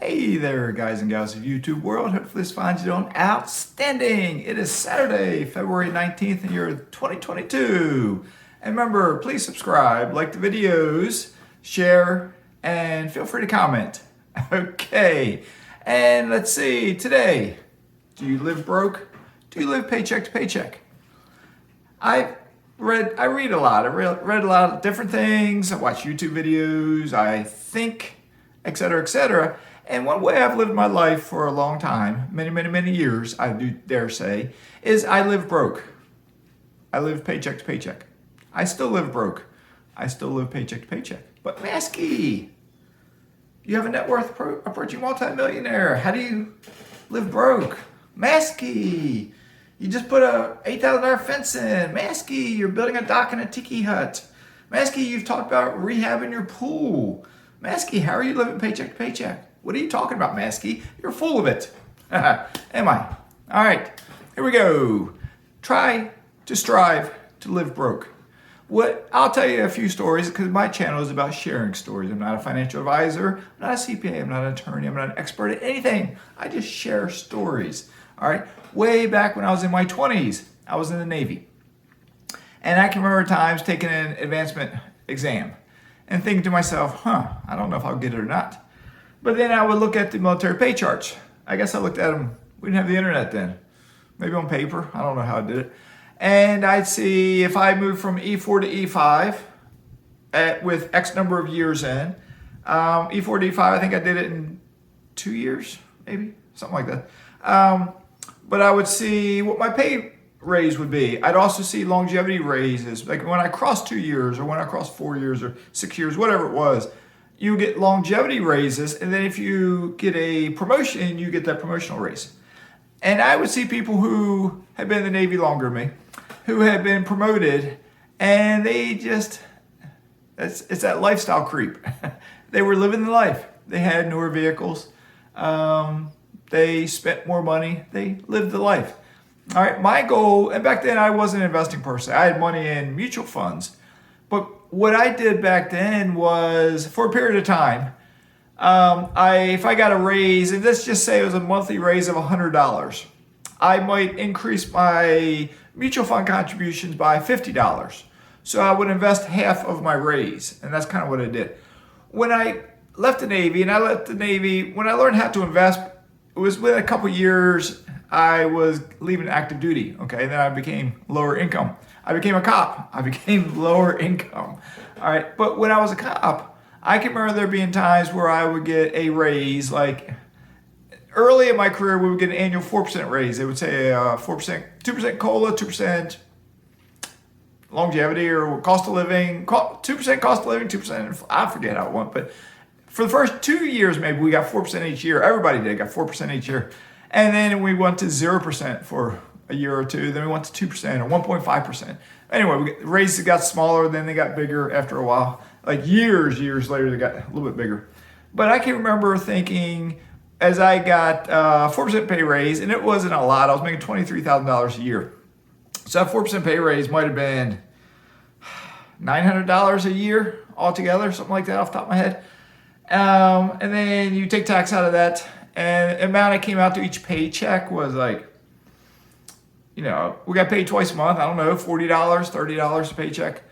Hey there, guys and gals of YouTube world. Hopefully this finds you doing outstanding. It is Saturday, February 19th, in year 2022. And remember, please subscribe, like the videos, share, and feel free to comment. Okay, and let's see, today, do you live broke? Do you live paycheck to paycheck? I read a lot. I read a lot of different things. I watch YouTube videos. I think, etc., etc. And one way I've lived my life for a long time, many years, I do dare say, is I live broke. I live paycheck to paycheck. I still live broke. I still live paycheck to paycheck. But Maskey, you have a net worth approaching multi-millionaire. How do you live broke? Maskey, you just put a $8,000 fence in. Maskey, you're building a dock and a tiki hut. Maskey, you've talked about rehabbing your pool. Maskey, how are you living paycheck to paycheck? What are you talking about, Maskey? You're full of it. Am I? All right, here we go. Try to strive to live broke. I'll tell you a few stories because my channel is about sharing stories. I'm not a financial advisor. I'm not a CPA. I'm not an attorney. I'm not an expert at anything. I just share stories. All right. Way back when I was in my 20s, I was in the Navy. And I can remember times taking an advancement exam and thinking to myself, I don't know if I'll get it or not. But then I would look at the military pay charts. I guess I looked at them. We didn't have the internet then. Maybe on paper. I don't know how I did it. And I'd see if I moved from E4 to E5 with X number of years in. E4 to E5, I think I did it in 2 years, maybe, something like that. But I would see what my pay raise would be. I'd also see longevity raises. Like when I crossed 2 years or when I crossed 4 years or 6 years, whatever it was, you get longevity raises. And then if you get a promotion, you get that promotional raise. And I would see people who had been in the Navy longer than me, who had been promoted, and they just, it's that lifestyle creep. They were living the life. They had newer vehicles. They spent more money. They lived the life. All right, my goal, and back then I wasn't an investing person. I had money in mutual funds. But what I did back then was, for a period of time, if I got a raise, and let's just say it was a monthly raise of $100, I might increase my mutual fund contributions by $50. So I would invest half of my raise, and that's kind of what I did. When I left the Navy, when I learned how to invest, it was within a couple years I was leaving active duty, okay? And then I became lower income. I became a cop. I became lower income, all right? But when I was a cop, I can remember there being times where I would get a raise, like early in my career, we would get an annual 4% raise. They would say 4%, 2% COLA, 2% longevity or cost of living, 2% cost of living, 2%, I forget how it went, but for the first 2 years, maybe we got 4% each year. Everybody did, got 4% each year. And then we went to 0% for a year or two. Then we went to 2% or 1.5%. Anyway, raises got smaller, then they got bigger after a while. Like years later, they got a little bit bigger. But I can remember thinking, as I got 4% pay raise, and it wasn't a lot. I was making $23,000 a year. So that 4% pay raise might have been $900 a year altogether, something like that off the top of my head. And then you take tax out of that, and the amount that came out to each paycheck was like, we got paid twice a month. I don't know, $40, $30 a paycheck.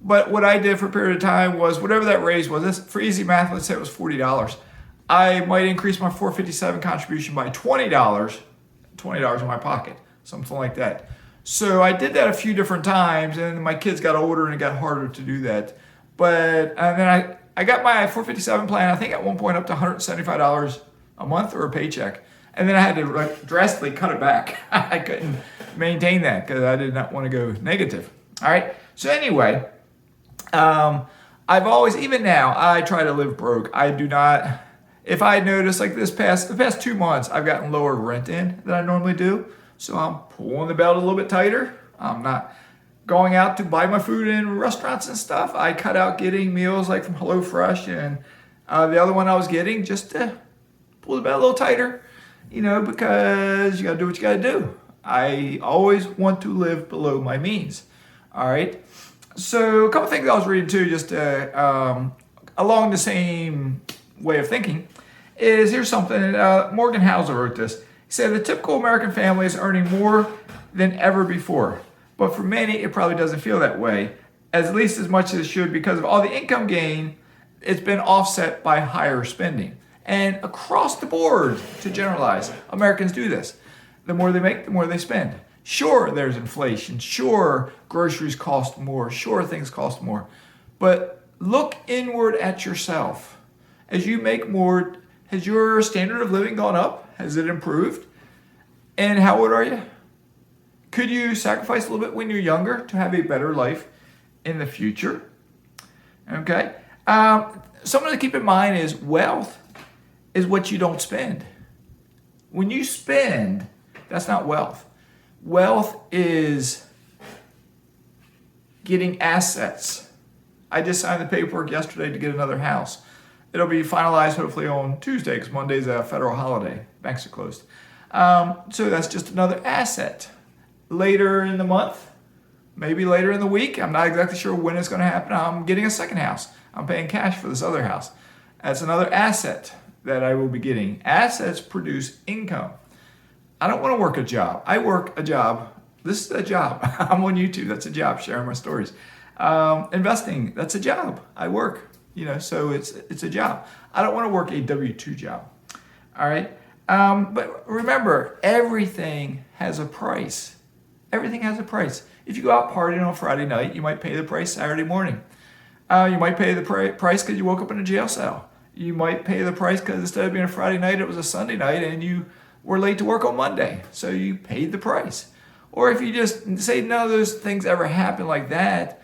But what I did for a period of time was whatever that raise was, for easy math, let's say it was $40. I might increase my 457 contribution by $20 in my pocket, something like that. So I did that a few different times, and my kids got older and it got harder to do that. But then I got my 457 plan, I think at one point up to $175 a month or a paycheck. And then I had to drastically cut it back. I couldn't maintain that because I did not want to go negative. All right. So anyway, I've always, even now, I try to live broke. I do not, if I notice like the past 2 months, I've gotten lower rent in than I normally do. So I'm pulling the belt a little bit tighter. I'm not going out to buy my food in restaurants and stuff. I cut out getting meals like from HelloFresh and the other one I was getting just to pull the belt a little tighter, because you got to do what you got to do. I always want to live below my means. All right. So a couple things I was reading too, just along the same way of thinking, is, here's something, Morgan Housel wrote this. He said, the typical American family is earning more than ever before. But for many, it probably doesn't feel that way, at least as much as it should, because of all the income gain, it's been offset by higher spending. And across the board, to generalize, Americans do this. The more they make, the more they spend. Sure, there's inflation. Sure, groceries cost more. Sure, things cost more. But look inward at yourself. As you make more, has your standard of living gone up? Has it improved? And how old are you? Could you sacrifice a little bit when you're younger to have a better life in the future? Okay. Something to keep in mind is wealth is what you don't spend. When you spend, that's not wealth. Wealth is getting assets. I just signed the paperwork yesterday to get another house. It'll be finalized hopefully on Tuesday because Monday's a federal holiday. Banks are closed. So that's just another asset. Later in the month, maybe later in the week, I'm not exactly sure when it's going to happen, I'm getting a second house. I'm paying cash for this other house. That's another asset that I will be getting. Assets produce income. I don't want to work a job. I work a job. This is a job. I'm on YouTube. That's a job, sharing my stories. Investing, that's a job. I work, so it's a job. I don't want to work a W-2 job. All right. But remember, everything has a price. Everything has a price. If you go out partying on Friday night, you might pay the price Saturday morning. You might pay the price because you woke up in a jail cell. You might pay the price because instead of being a Friday night, it was a Sunday night and you were late to work on Monday. So you paid the price. Or if you just say none of those things ever happen like that,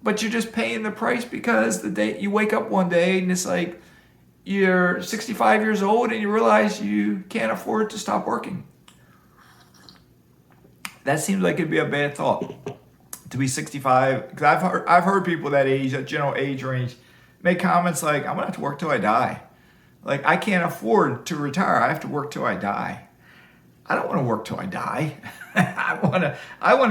but you're just paying the price because the day you wake up one day and it's like you're 65 years old and you realize you can't afford to stop working. That seems like it'd be a bad thought to be 65. Because I've heard people that age, that general age range, make comments like, I'm gonna have to work till I die. Like, I can't afford to retire. I have to work till I die. I don't want to work till I die. I want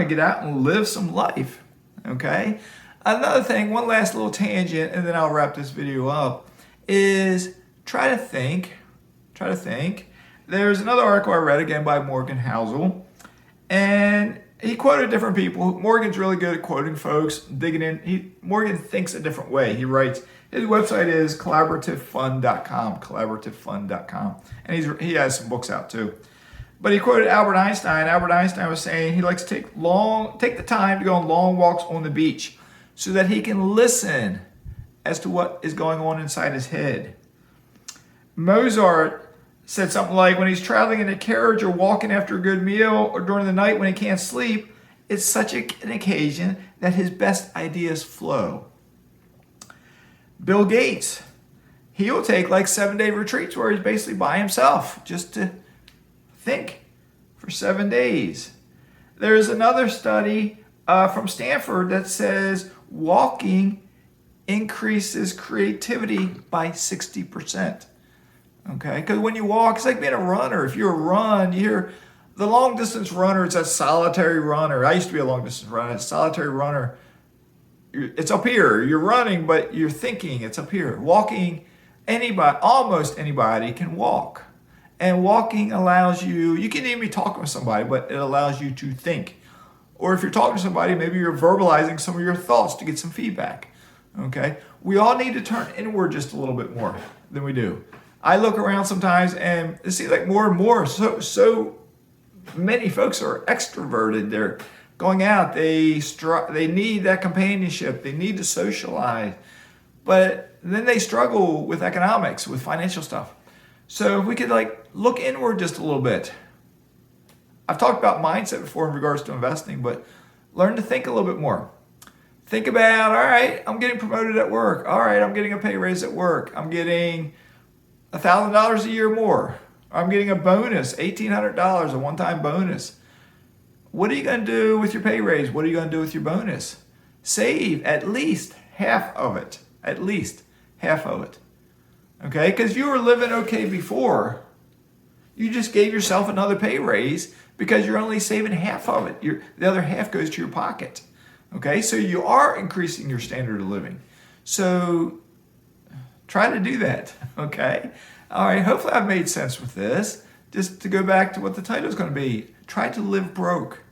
to get out and live some life. Okay. Another thing, one last little tangent, and then I'll wrap this video up, is try to think. There's another article I read again by Morgan Housel, and he quoted different people. Morgan's really good at quoting folks, digging in. Morgan thinks a different way. He writes, his website is collaborativefund.com, and he has some books out too. But he quoted Albert Einstein. Albert Einstein was saying he likes to take the time to go on long walks on the beach so that he can listen as to what is going on inside his head. Mozart said something like, when he's traveling in a carriage or walking after a good meal or during the night when he can't sleep, it's such an occasion that his best ideas flow. Bill Gates, he'll take like 7-day retreats where he's basically by himself just to think for 7 days. There's another study from Stanford that says walking increases creativity by 60%. Okay, because when you walk, it's like being a runner. If you run, the long distance runner, it's a solitary runner. I used to be a long distance runner. A solitary runner, it's up here. You're running, but you're thinking. It's up here. Walking, almost anybody can walk. And walking allows you can even be talking with somebody, but it allows you to think. Or if you're talking to somebody, maybe you're verbalizing some of your thoughts to get some feedback. Okay? We all need to turn inward just a little bit more than we do. I look around sometimes and it seems like more and more, so many folks are extroverted. They're going out. They need that companionship. They need to socialize. But then they struggle with economics, with financial stuff. So if we could look inward just a little bit. I've talked about mindset before in regards to investing, but learn to think a little bit more. Think about, all right, I'm getting promoted at work. All right, I'm getting a pay raise at work. I'm getting $1,000 a year more. I'm getting a bonus, $1,800, a one-time bonus. What are you going to do with your pay raise? What are you going to do with your bonus? Save at least half of it. At least half of it. Okay? Because you were living okay before. You just gave yourself another pay raise because you're only saving half of it. The other half goes to your pocket. Okay? So you are increasing your standard of living. So try to do that. Okay? All right, hopefully I've made sense with this. Just to go back to what the title is going to be, try to live broke.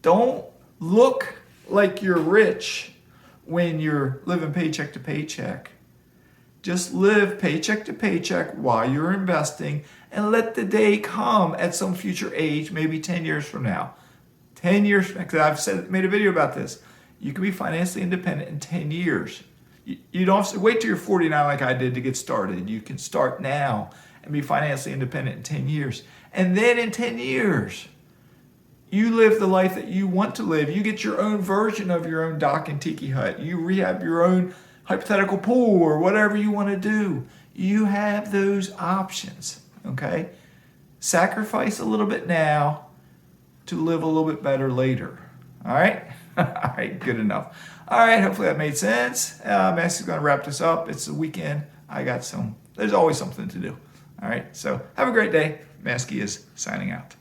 Don't look like you're rich when you're living paycheck to paycheck. Just live paycheck to paycheck while you're investing and let the day come at some future age, maybe 10 years from now. 10 years from now, because made a video about this. You can be financially independent in 10 years. You don't have to wait till you're 49 like I did to get started. You can start now and be financially independent in 10 years. And then in 10 years, you live the life that you want to live. You get your own version of your own dock and tiki hut. You rehab your own hypothetical pool or whatever you want to do. You have those options, okay? Sacrifice a little bit now to live a little bit better later, all right? All right, good enough. All right, hopefully that made sense. Mask's going to wrap this up. It's the weekend. There's always something to do. All right, so have a great day. Maskey is signing out.